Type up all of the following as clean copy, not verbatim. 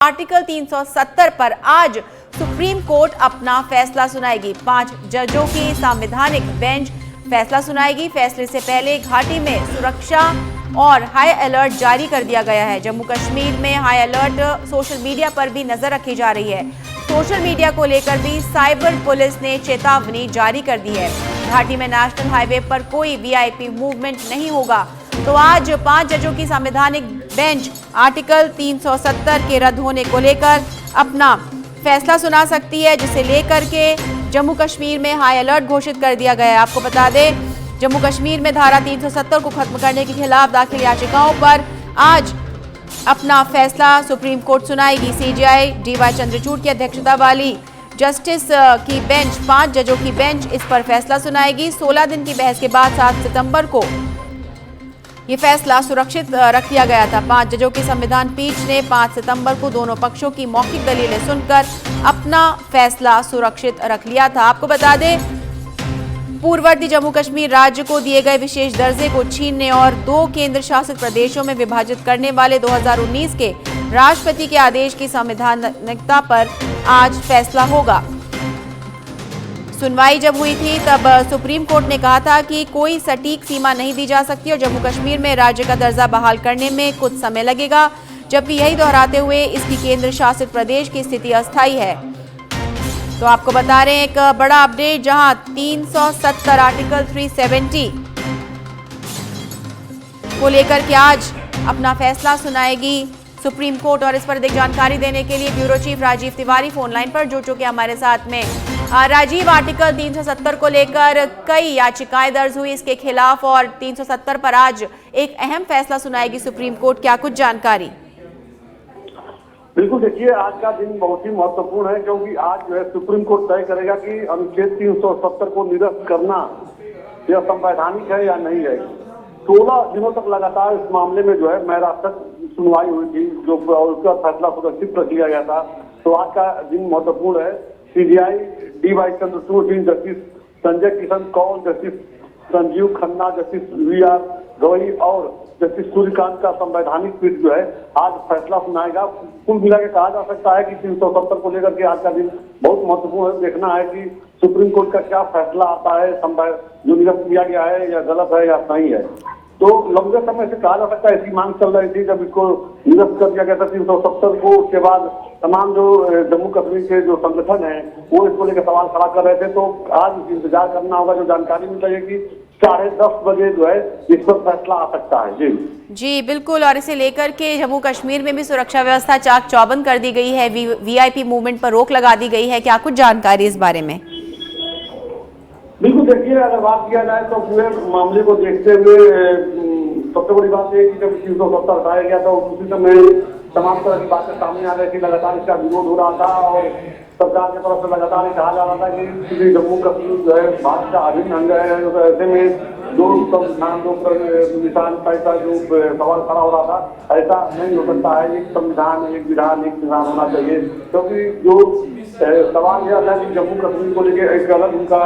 Article 370 पर आज supreme court अपना फैसला सुनाएगी। 5 जजों की संवैधानिक बेंच फैसला सुनाएगी। फैसले से पहले घाटी में सुरक्षा और हाई अलर्ट जारी कर दिया गया है। जम्मू कश्मीर में हाई अलर्ट, सोशल मीडिया पर भी नजर रखी जा रही है। सोशल मीडिया को लेकर भी साइबर पुलिस ने चेतावनी जारी कर दी है। घाटी में नेशनल हाईवे पर कोई वीआईपी मूवमेंट नहीं होगा। तो आज 5 जजों की संवैधानिक बेंच आर्टिकल 370 के रद्द होने को लेकर अपना फैसला सुना सकती है, जिसे लेकर के जम्मू कश्मीर में हाई अलर्ट घोषित कर दिया गया है। आपको बता दें, जम्मू कश्मीर में धारा 370 को खत्म करने के खिलाफ दाखिल याचिकाओं पर आज अपना फैसला सुप्रीम कोर्ट सुनाएगी। सीजेआई डीवाई चंद्रचूड़ की अध्यक्षता वाली जस्टिस की बेंच, 5 जजों की बेंच इस पर फैसला सुनाएगी। 16 दिन की बहस के बाद 7 सितंबर को ये फैसला सुरक्षित रख लिया गया था। 5 जजों की संविधान पीठ ने 5 सितंबर को दोनों पक्षों की मौखिक दलीलें सुनकर अपना फैसला सुरक्षित रख लिया था। आपको बता दें, पूर्ववर्ती जम्मू कश्मीर राज्य को दिए गए विशेष दर्जे को छीनने और 2 केंद्र शासित प्रदेशों में विभाजित करने वाले 2019 के राष्ट्रपति के आदेश की संवैधानिकता पर आज फैसला होगा। सुनवाई जब हुई थी तब सुप्रीम कोर्ट ने कहा था कि कोई सटीक सीमा नहीं दी जा सकती और जम्मू कश्मीर में राज्य का दर्जा बहाल करने में कुछ समय लगेगा, जबकि यही दोहराते हुए इसकी केंद्र शासित प्रदेश की स्थिति अस्थायी है। तो आपको बता रहे हैं एक बड़ा अपडेट, जहां 370 आर्टिकल 370 को लेकर के आज अपना फैसला सुनाएगी सुप्रीम कोर्ट। और इस पर अधिक जानकारी देने के लिए bureau chief Rajiv Tiwari phone line पर जुड़ चुके हमारे साथ में। राजीव, आर्टिकल 370 को लेकर कई याचिकाएं दर्ज हुई इसके खिलाफ और 370 पर आज एक अहम फैसला सुनाएगी सुप्रीम कोर्ट, क्या कुछ जानकारी? बिल्कुल, देखिए आज का दिन बहुत ही महत्वपूर्ण है, क्योंकि आज जो है सुप्रीम कोर्ट तय करेगा कि अनुच्छेद 370 को निरस्त करना यह संवैधानिक है या नहीं है। 16 दिनों तक लगातार इस मामले में जो है मैरासत सुनवाई हुई थी, जो उसका फैसला सुरक्षित रख लिया गया था। तो आज का दिन महत्वपूर्ण है। CJI DY Chandrachud, justice Sanjay Kishan Kaul, justice Sanjiv Khanna, justice VR Gavai और जस्टिस सूर्यकांत का संवैधानिक पीठ जो है आज फैसला सुनाएगा। कुल मिला के कहा जा सकता है कि 370 को लेकर के आज का दिन बहुत महत्वपूर्ण है। देखना है कि सुप्रीम कोर्ट का क्या फैसला आता है, जो निरस्त किया गया है या गलत है या सही है। तो लंबे समय से कहा जा सकता है, ऐसी मांग चल रही थी जब इसको निरस्त कर दिया गया था 370 को। उसके बाद तमाम जो जम्मू कश्मीर के जो संगठन है वो इसको लेकर सवाल खड़ा कर रहे थे। तो आज इंतजार करना होगा। जो जानकारी मिल रही है कि 10:30 बजे जो है इस पर फैसला आ सकता है। जी बिल्कुल, और इसे लेकर के जम्मू कश्मीर में भी सुरक्षा व्यवस्था चाक चौबंद कर दी गई है। वीआईपी मूवमेंट पर रोक लगा दी गई है, क्या कुछ जानकारी इस बारे में? बिल्कुल, देखिए अगर बात किया जाए तो पूरे मामले को देखते हुए सबसे बड़ी बात है कि जब 370 हटाया गया था उसी समय तमाम तरह की बातें सामने आ रही थी। लगातार इसका विरोध हो रहा था और सरकार की तरफ से लगातार ये कहा जा रहा था कि जम्मू कश्मीर जो है भारत का अभिन्न अंग है। तो ऐसे में जो संविधान निशान का जो सवाल खड़ा हो रहा था, ऐसा नहीं हो सकता है। एक संविधान, एक विधान, एक निशान होना चाहिए, क्योंकि जो सवाल यह था कि जम्मू कश्मीर को लेकर एक अलग उनका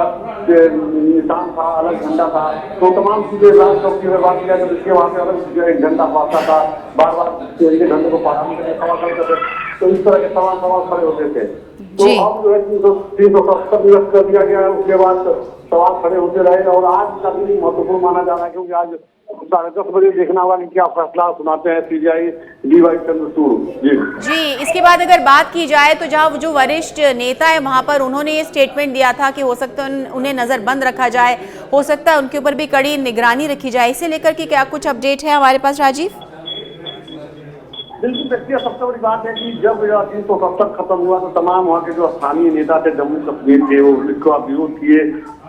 निशान था, अलग झंडा था। तो तमाम चीजें राज चौक की बात किया जब इसके वहाँ पे अलग एक झंडा पाता था, बार बार झंडे को बढ़ाने के लिए सवाल खड़े थे। तो इस तरह के सवाल खड़े होते थे। तो अब जो है 370 निरस्त कर दिया गया है। उसके बाद सवाल खड़े होते रहे और आज का दिन महत्वपूर्ण माना जा रहा है, क्योंकि आज 10:30 बजे देखना होगा कि क्या फैसला सुनाते हैं सीजेआई डीवाई चंद्रचूड़। जी, इसके बाद अगर बात की जाए तो जहाँ जो वरिष्ठ नेता है वहां पर उन्होंने ये स्टेटमेंट दिया था कि हो सकता है उन्हें नजरबंद रखा जाए, हो सकता है उनके ऊपर भी कड़ी निगरानी रखी जाए। इसे लेकर के क्या कुछ अपडेट है हमारे पास, राजीव? बिल्कुल, देखिए सबसे बड़ी बात है कि जब 370 खत्म हुआ तो तमाम वहाँ के जो स्थानीय नेता थे जम्मू कश्मीर के, वो इसका विरोध किए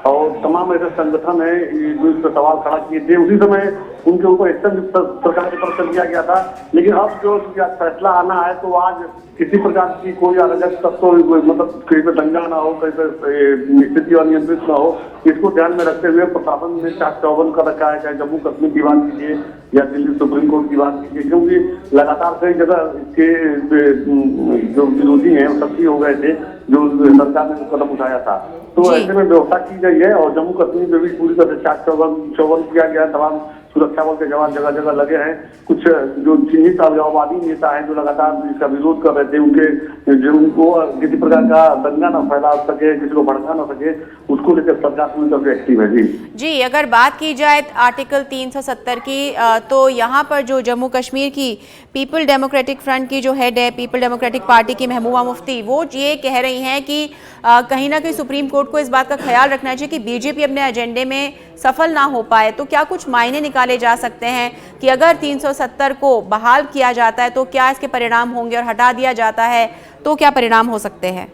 और तमाम ऐसे संगठन है जो इस पर सवाल खड़ा किए थे। उसी समय उनके ऊपर एक्शन सरकार की तरफ से लिया गया था। लेकिन अब जो फैसला आना है तो आज किसी प्रकार की कोई अराजक तत्व, मतलब कहीं पे दंगा ना हो, कहीं पे स्थिति अनियंत्रित ना हो, इसको ध्यान में रखते हुए प्रशासन ने चाक चौबंद कर रखा है। चाहे जम्मू कश्मीर की बात कीजिए या दिल्ली सुप्रीम कोर्ट की बात कीजिए, क्योंकि लगातार कई जगह इसके जो विरोधी हैं सक्रिय हो गए थे, जो सरकार ने कदम उठाया था। तो ऐसे में व्यवस्था की गई है और जम्मू कश्मीर में भी पूरी तरह से चाक चौबंद किया गया है। तमाम सुरक्षा बल के जवान जगह जगह लगे हैं। कुछ जो चिन्हित अलगाववादी नेता हैं जो लगातार इसका विरोध कर रहे थे, उनको किसी प्रकार का दंगा न फैला सके, किसी को भड़का न सके, उसको लेकर सरकार पूरी तरह से एक्टिव है। जी, अगर बात की जाए आर्टिकल 370 की, तो यहाँ पर जो जम्मू कश्मीर की पीपल डेमोक्रेटिक फ्रंट की जो हेड है, पीपल डेमोक्रेटिक पार्टी की महबूबा मुफ्ती, वो ये कह रही हैं कि कहीं ना कहीं सुप्रीम कोर्ट को इस बात का ख्याल रखना चाहिए कि बीजेपी अपने एजेंडे में सफल ना हो पाए। तो क्या कुछ मायने निकाले जा सकते हैं कि अगर 370 को बहाल किया जाता है तो क्या इसके परिणाम होंगे, और हटा दिया जाता है तो क्या परिणाम हो सकते हैं?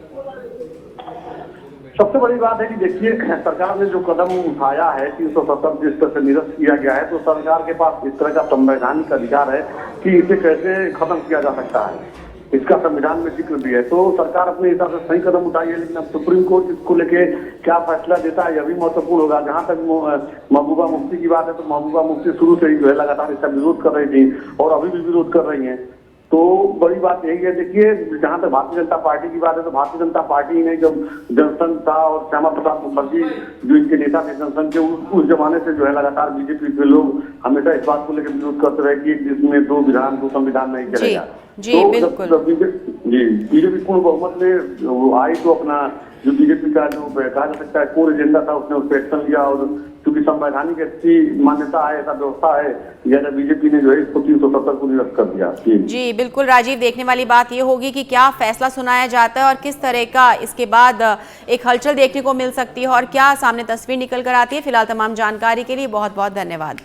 सबसे बड़ी बात है कि देखिए, सरकार ने जो कदम उठाया है 370 जिस तरह से निरस्त किया गया है, तो सरकार के पास इस तरह का संवैधानिक अधिकार है कि इसे कैसे खत्म किया जा सकता है। इसका संविधान में जिक्र भी है। तो सरकार अपने हिसाब से सही कदम उठाई है, लेकिन अब सुप्रीम कोर्ट इसको लेके क्या फैसला देता है यह भी महत्वपूर्ण होगा। जहां तक महबूबा मुफ्ती की बात है, तो महबूबा मुफ्ती शुरू से ही जो है लगातार इसका विरोध कर रही थी और अभी भी विरोध कर रही है। तो बड़ी बात यही है, देखिए जहां तक भारतीय जनता पार्टी की बात है, तो भारतीय जनता पार्टी ने जब जनसंघ था और श्यामा प्रसाद मुखर्जी जो इनके नेता थे जनसंघ के, उस जमाने से जो है लगातार बीजेपी के लोग हमेशा इस बात को लेकर विरोध करते रहे कि जिसमें दो संविधान नहीं चलेगा। जी बिल्कुल। बीजेपी पूर्ण बहुमत में आई तो अपना जो बीजेपी का जो कहा जा सकता है कोर एजेंडा था, उसने उस पर एक्शन लिया, और क्योंकि संवैधानिक ऐसी मान्यता है, ऐसा व्यवस्था है, या बीजेपी ने जो है इसको 370 को निरस्त कर दिया। जी बिल्कुल राजीव, देखने वाली बात ये होगी कि क्या फैसला सुनाया जाता है और किस तरह का इसके बाद एक हलचल देखने को मिल सकती है और क्या सामने तस्वीर निकल कर आती है। फिलहाल तमाम जानकारी के लिए बहुत बहुत धन्यवाद।